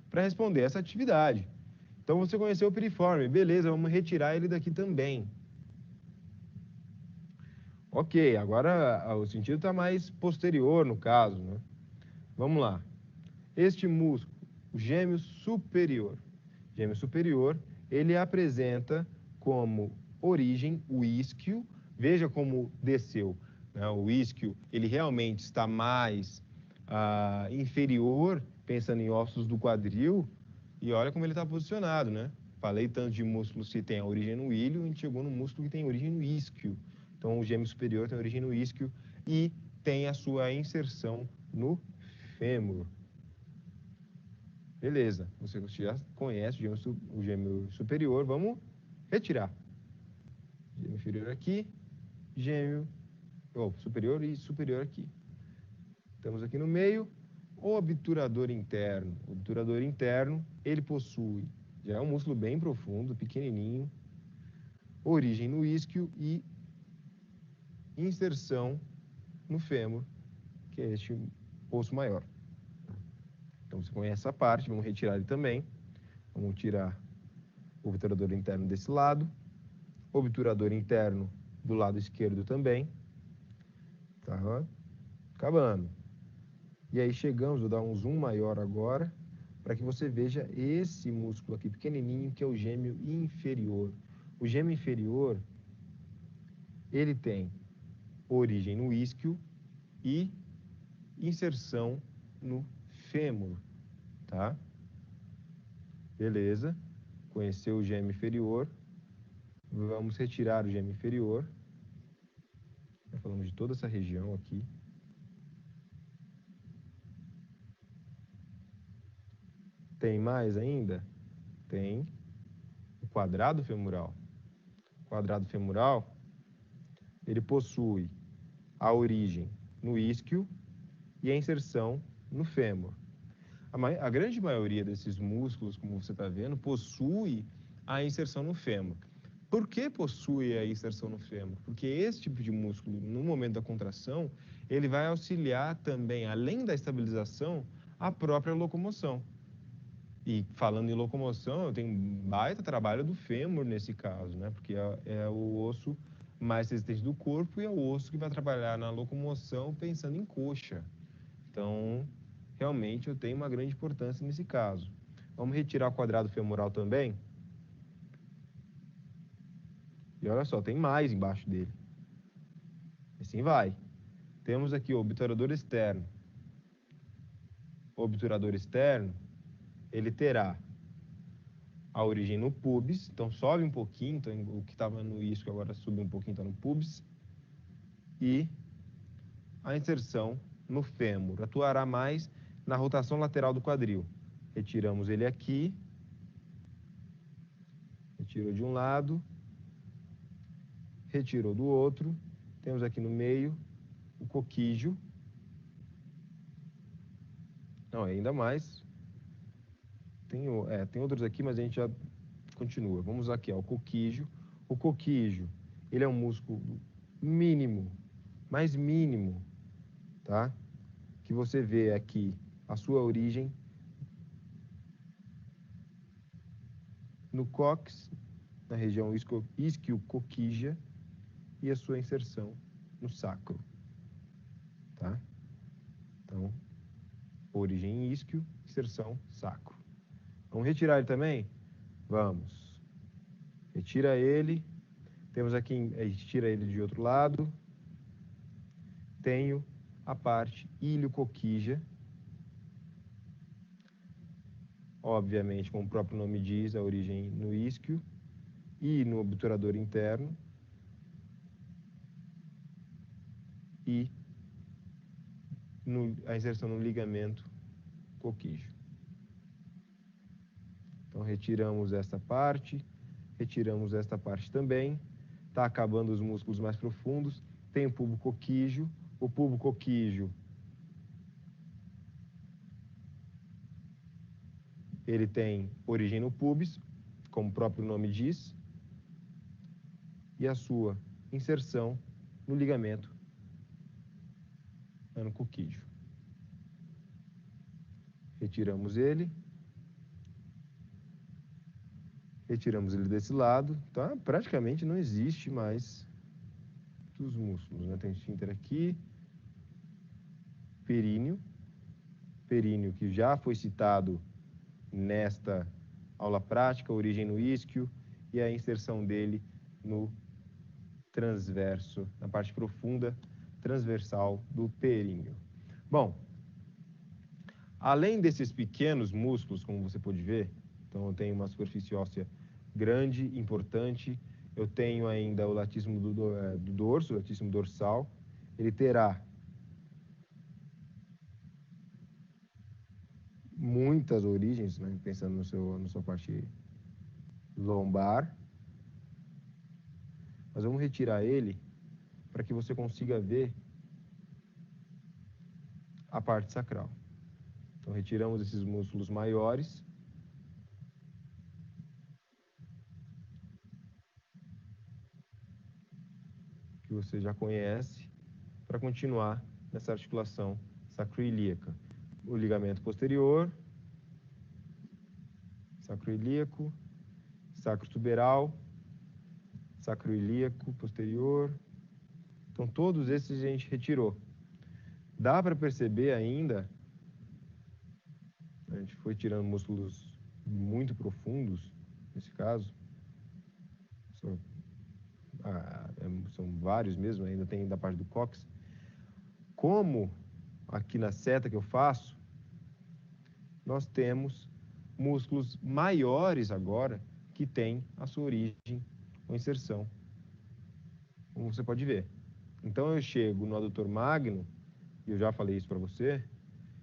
para responder essa atividade. Então, você conheceu o piriforme. Beleza, vamos retirar ele daqui também. Ok, agora o sentido está mais posterior no caso, né? Vamos lá. Este músculo, o gêmeo superior. Gêmeo superior, ele apresenta como origem o isquio. Veja como desceu, né? O isquio, ele realmente está mais inferior, pensando em ossos do quadril, e olha como ele está posicionado, né? Falei tanto de músculos que tem a origem no ilho, a gente chegou no músculo que tem origem no isquio. Então, o gêmeo superior tem origem no isquio e tem a sua inserção no fêmur. Beleza, você já conhece o gêmeo superior, vamos retirar. Gêmeo inferior aqui, gêmeo superior e superior aqui. Estamos aqui no meio, o obturador interno. O obturador interno, ele possui, já é um músculo bem profundo, pequenininho, origem no isquio e inserção no fêmur, que é este osso maior. Então, você conhece essa parte, vamos retirar ele também. Vamos tirar o obturador interno desse lado, obturador interno do lado esquerdo também. Tá acabando. E aí chegamos, vou dar um zoom maior agora, para que você veja esse músculo aqui pequenininho, que é o gêmeo inferior. O gêmeo inferior, ele tem origem no isquio e inserção no fêmur, tá? Beleza. Conheceu o gêmeo inferior. Vamos retirar o gêmeo inferior. Falamos de toda essa região aqui. Tem mais ainda? Tem o quadrado femoral. O quadrado femoral, ele possui a origem no isquio e a inserção no fêmur. A grande maioria desses músculos, como você está vendo, possui a inserção no fêmur. Por que possui a inserção no fêmur? Porque esse tipo de músculo, no momento da contração, ele vai auxiliar também, além da estabilização, a própria locomoção. E falando em locomoção, eu tenho um baita trabalho do fêmur nesse caso, né? Porque é o osso mais resistente do corpo e é o osso que vai trabalhar na locomoção pensando em coxa. Então, realmente eu tenho uma grande importância nesse caso. Vamos retirar o quadrado femoral também. E olha só, tem mais embaixo dele. Assim vai. Temos aqui o obturador externo. O obturador externo, ele terá a origem no pubis, então sobe um pouquinho, então o que estava no isquio agora sobe um pouquinho, está no pubis. E a inserção no fêmur, atuará mais na rotação lateral do quadril. Retiramos ele aqui, retirou de um lado, retirou do outro, temos aqui no meio o coquígeo. Não, ainda mais. Tem outros aqui, mas a gente já continua. Vamos aqui, ó, o coquígeo. O coquígeo, Ele é um músculo mínimo, mais mínimo, tá? Que você vê aqui a sua origem no cóccix, na região isquiocoquígea, e a sua inserção no sacro, tá? Então, origem isquio, inserção sacro. Vamos retirar ele também? Vamos. Retira ele. Temos aqui, retira ele de outro lado. Tenho a parte iliocoquígea. Obviamente, como o próprio nome diz, a origem no isquio e no obturador interno. E a inserção no ligamento coquígeo. Então, retiramos esta parte também. Está acabando os músculos mais profundos. Tem o bulbo coquígeo. O bulbo coquígeo, ele tem origem no pubis, como o próprio nome diz, e a sua inserção no ligamento anocoquígeo. Retiramos ele desse lado, tá? Praticamente não existe mais dos músculos, né? Tem esfíncter aqui, períneo que já foi citado nesta aula prática, origem no isquio e a inserção dele no transverso, na parte profunda transversal do períneo. Bom, além desses pequenos músculos, como você pode ver, então eu tenho uma superfície óssea grande, importante, eu tenho ainda o latíssimo do dorso, o latíssimo dorsal, ele terá muitas origens, né, pensando na sua parte lombar, mas vamos retirar ele para que você consiga ver a parte sacral. Então, retiramos esses músculos maiores. Que você já conhece, para continuar nessa articulação sacroiliaca. O ligamento posterior, sacroilíaco, sacrotuberal, sacroilíaco posterior. Então, todos esses a gente retirou. Dá para perceber ainda, a gente foi tirando músculos muito profundos, nesse caso, são vários mesmo, ainda tem da parte do cóccix. Como aqui na seta que eu faço, nós temos músculos maiores agora que têm a sua origem ou inserção, como você pode ver. Então eu chego no adutor magno, e eu já falei isso para você,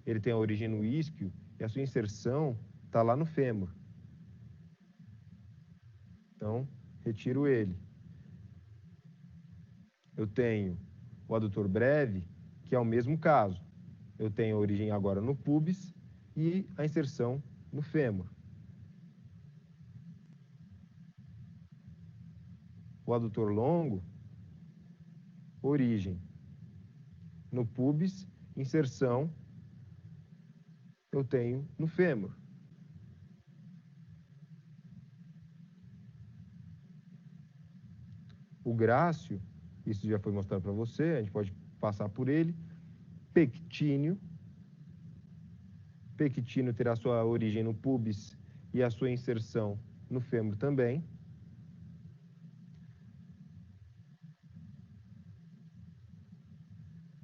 ele tem a origem no isquio e a sua inserção está lá no fêmur. Então, retiro ele. Eu tenho o adutor breve, que é o mesmo caso. Eu tenho a origem agora no pubis e a inserção no fêmur. O adutor longo, origem no pubis, inserção eu tenho no fêmur. O grácil, isso já foi mostrado para você, a gente pode passar por ele. Pectíneo. Pectíneo terá sua origem no pubis e a sua inserção no fêmur também.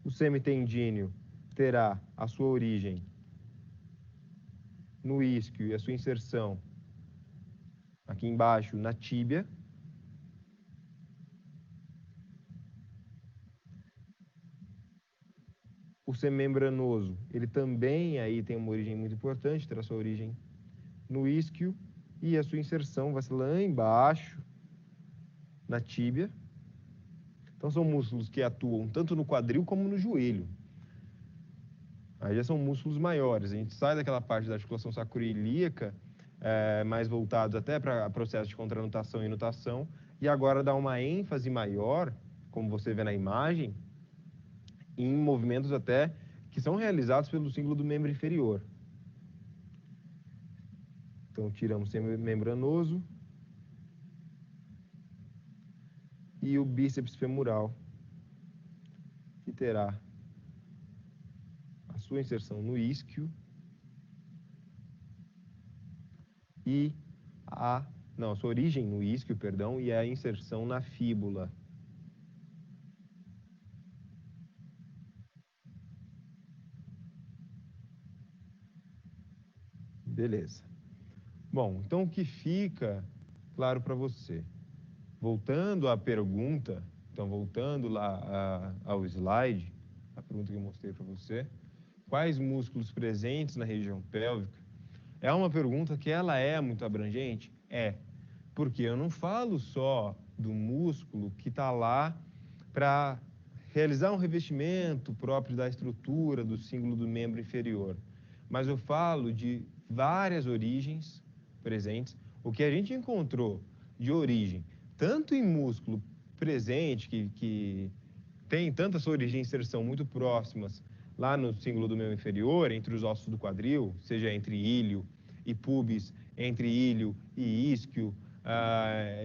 O semitendíneo terá a sua origem no isquio e a sua inserção aqui embaixo na tíbia. O semembranoso, ele também aí tem uma origem muito importante, terá sua origem no isquio e a sua inserção vai ser lá embaixo na tíbia. Então são músculos que atuam tanto no quadril como no joelho. Aí já são músculos maiores. A gente sai daquela parte da articulação sacroiliaca, mais voltados até para processo de contranutação e nutação. E agora dá uma ênfase maior, como você vê na imagem, em movimentos até que são realizados pelo símbolo do membro inferior. Então, tiramos o semimembranoso e o bíceps femoral, que terá a sua inserção no isquio e a sua origem no isquio, perdão, e a inserção na fíbula. Beleza. Bom, então o que fica claro para você? Voltando à pergunta, então voltando lá ao slide, a pergunta que eu mostrei para você, quais músculos presentes na região pélvica? É uma pergunta que ela é muito abrangente? É, porque eu não falo só do músculo que está lá para realizar um revestimento próprio da estrutura do símbolo do membro inferior, mas eu falo de várias origens presentes. O que a gente encontrou de origem, tanto em músculo presente, que tem tanta sua origem e inserção muito próximas lá no símbolo do membro inferior, entre os ossos do quadril, seja entre íleo e pubis, entre íleo e isquio,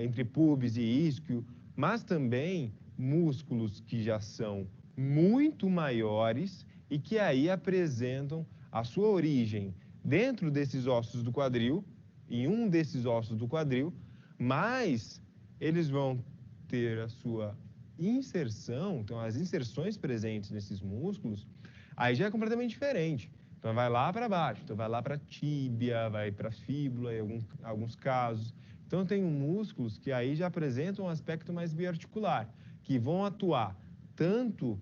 entre pubis e isquio, mas também músculos que já são muito maiores e que aí apresentam a sua origem dentro desses ossos do quadril, em um desses ossos do quadril, mas eles vão ter a sua inserção, então as inserções presentes nesses músculos, aí já é completamente diferente. Então vai lá para baixo, então vai lá para a tíbia, vai para a fíbula em alguns casos. Então tem músculos que aí já apresentam um aspecto mais biarticular, que vão atuar tanto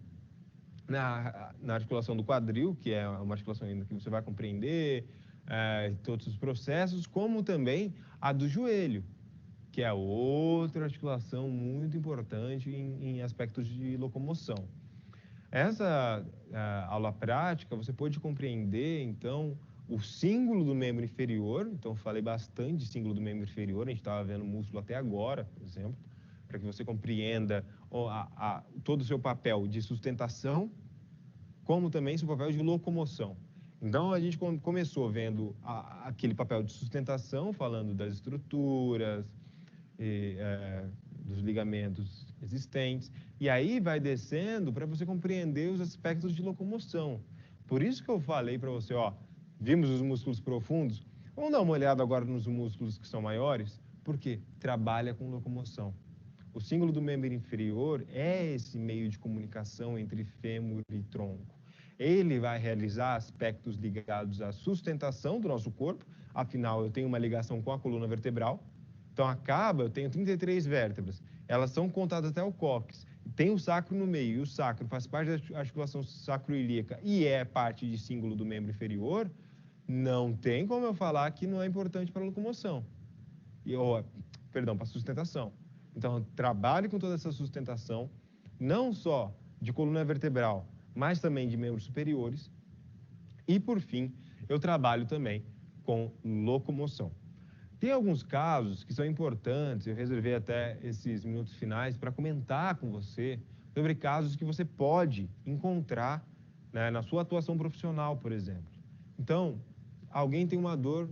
na articulação do quadril, que é uma articulação ainda que você vai compreender, todos os processos, como também a do joelho, que é outra articulação muito importante em aspectos de locomoção. Essa aula prática, você pode compreender, então, o símbolo do membro inferior. Então, eu falei bastante de símbolo do membro inferior, a gente estava vendo músculo até agora, por exemplo, para que você compreenda todo o seu papel de sustentação, como também seu papel de locomoção. Então, a gente começou vendo aquele papel de sustentação, falando das estruturas, dos ligamentos existentes, e aí vai descendo para você compreender os aspectos de locomoção. Por isso que eu falei para você, vimos os músculos profundos, vamos dar uma olhada agora nos músculos que são maiores, porque trabalha com locomoção. O símbolo do membro inferior é esse meio de comunicação entre fêmur e tronco. Ele vai realizar aspectos ligados à sustentação do nosso corpo, afinal eu tenho uma ligação com a coluna vertebral. Então eu tenho 33 vértebras, elas são contadas até o cóccix, tem o sacro no meio, e o sacro faz parte da articulação sacroiliaca e é parte de símbolo do membro inferior, não tem como eu falar que não é importante para a locomoção, para a sustentação. Então, eu trabalho com toda essa sustentação, não só de coluna vertebral, mas também de membros superiores, e, por fim, eu trabalho também com locomoção. Tem alguns casos que são importantes, eu reservei até esses minutos finais para comentar com você sobre casos que você pode encontrar, né, na sua atuação profissional, por exemplo. Então, alguém tem uma dor,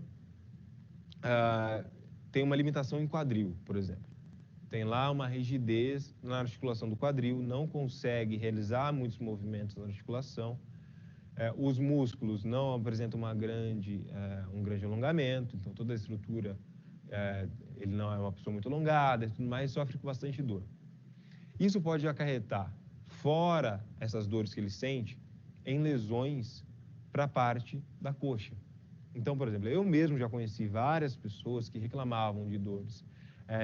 tem uma limitação em quadril, por exemplo. Tem lá uma rigidez na articulação do quadril, não consegue realizar muitos movimentos na articulação, os músculos não apresentam um grande alongamento, então toda a estrutura, ele não é uma pessoa muito alongada e tudo mais, sofre com bastante dor. Isso pode acarretar, fora essas dores que ele sente, em lesões para a parte da coxa. Então, por exemplo, eu mesmo já conheci várias pessoas que reclamavam de dores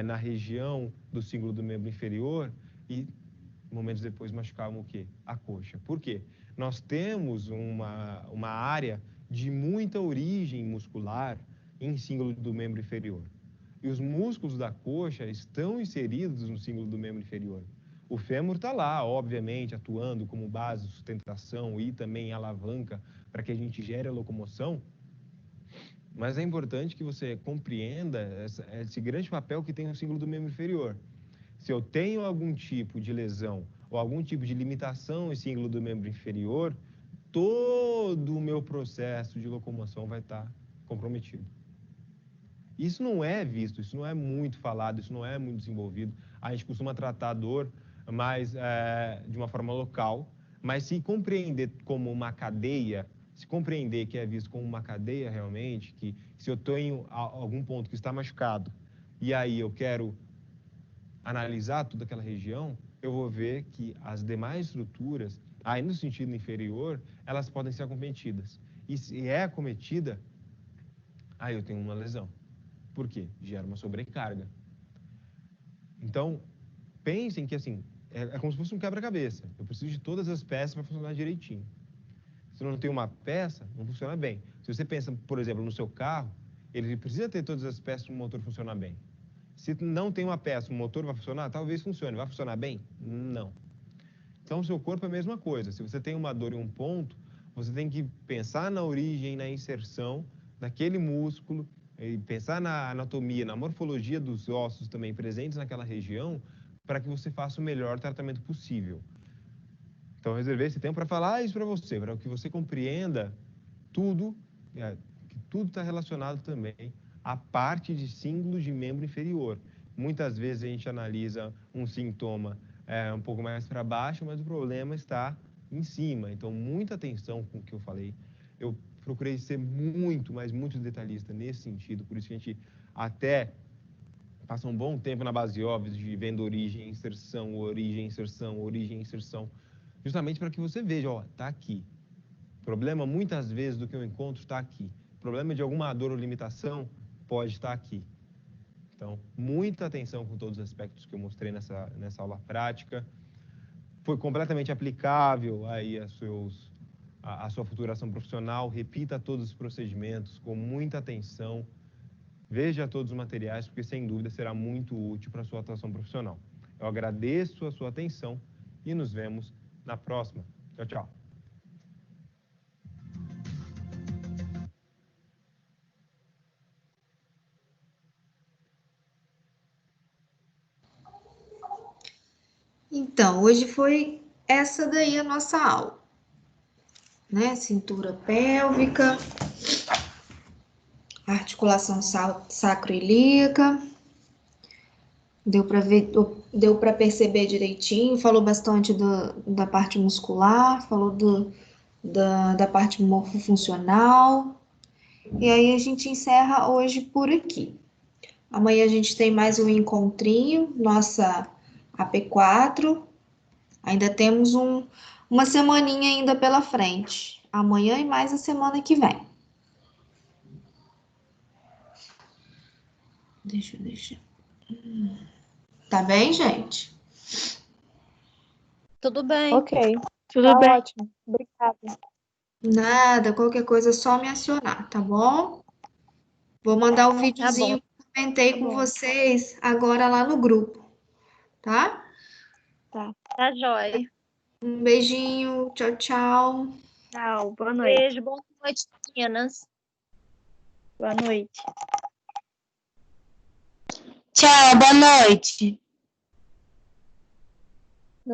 na região do símbolo do membro inferior e momentos depois machucavam o quê? A coxa. Por quê? Nós temos uma área de muita origem muscular em símbolo do membro inferior. E os músculos da coxa estão inseridos no símbolo do membro inferior. O fêmur está lá, obviamente, atuando como base de sustentação e também alavanca para que a gente gere a locomoção, mas é importante que você compreenda esse grande papel que tem o símbolo do membro inferior. se eu tenho algum tipo de lesão ou algum tipo de limitação em símbolo do membro inferior, todo o meu processo de locomoção vai estar comprometido. Isso não é visto, isso não é muito falado, isso não é muito desenvolvido. A gente costuma tratar a dor mais de uma forma local, mas se compreender como uma cadeia, se compreender que é visto como uma cadeia realmente, que se eu tenho algum ponto que está machucado e aí eu quero analisar toda aquela região, eu vou ver que as demais estruturas, aí no sentido inferior, elas podem ser acometidas. E se é acometida, aí eu tenho uma lesão. Por quê? Gera uma sobrecarga. Então, pensem que assim, é como se fosse um quebra-cabeça. Eu preciso de todas as peças para funcionar direitinho. Se eu não tem uma peça, não funciona bem. Se você pensa, por exemplo, no seu carro, ele precisa ter todas as peças para o motor funcionar bem. Se não tem uma peça, o motor vai funcionar? Talvez funcione. Vai funcionar bem? Não. Então, o seu corpo é a mesma coisa. Se você tem uma dor em um ponto, você tem que pensar na origem, na inserção daquele músculo, e pensar na anatomia, na morfologia dos ossos também presentes naquela região, para que você faça o melhor tratamento possível. Então, eu reservei esse tempo para falar isso para que você compreenda tudo, que tudo está relacionado também à parte de símbolos de membro inferior. Muitas vezes a gente analisa um sintoma um pouco mais para baixo, mas o problema está em cima. Então, muita atenção com o que eu falei. Eu procurei ser muito, mas muito detalhista nesse sentido, por isso que a gente até passa um bom tempo na base de óbvios, de vendo origem, inserção, origem, inserção, origem, inserção, justamente para que você veja, ó, tá aqui. O problema, muitas vezes, do que eu encontro está aqui. O problema de alguma dor ou limitação pode estar aqui. Então, muita atenção com todos os aspectos que eu mostrei nessa aula prática. Foi completamente aplicável aí a sua futura ação profissional. Repita todos os procedimentos com muita atenção. Veja todos os materiais, porque, sem dúvida, será muito útil para a sua atuação profissional. Eu agradeço a sua atenção e nos vemos na próxima. Tchau, tchau. Então, hoje foi essa daí a nossa aula, né? Cintura pélvica, articulação sacroiliaca. Deu para ver, deu para perceber direitinho, falou bastante da parte muscular, falou da parte morfofuncional. E aí a gente encerra hoje por aqui. Amanhã a gente tem mais um encontrinho, nossa AP4. Ainda temos uma semaninha ainda pela frente. Amanhã e mais a semana que vem. Deixa. Tá bem, gente? Tudo bem. Ok, Tudo tá bem. ótimo. Obrigada. Nada, qualquer coisa é só me acionar, tá bom? Vou mandar o videozinho que eu comentei com vocês agora lá no grupo, tá? Tá jóia. Um beijinho, tchau, tchau. Tchau, boa noite. Beijo, boa noite, meninas. Boa noite. Tchau, boa noite.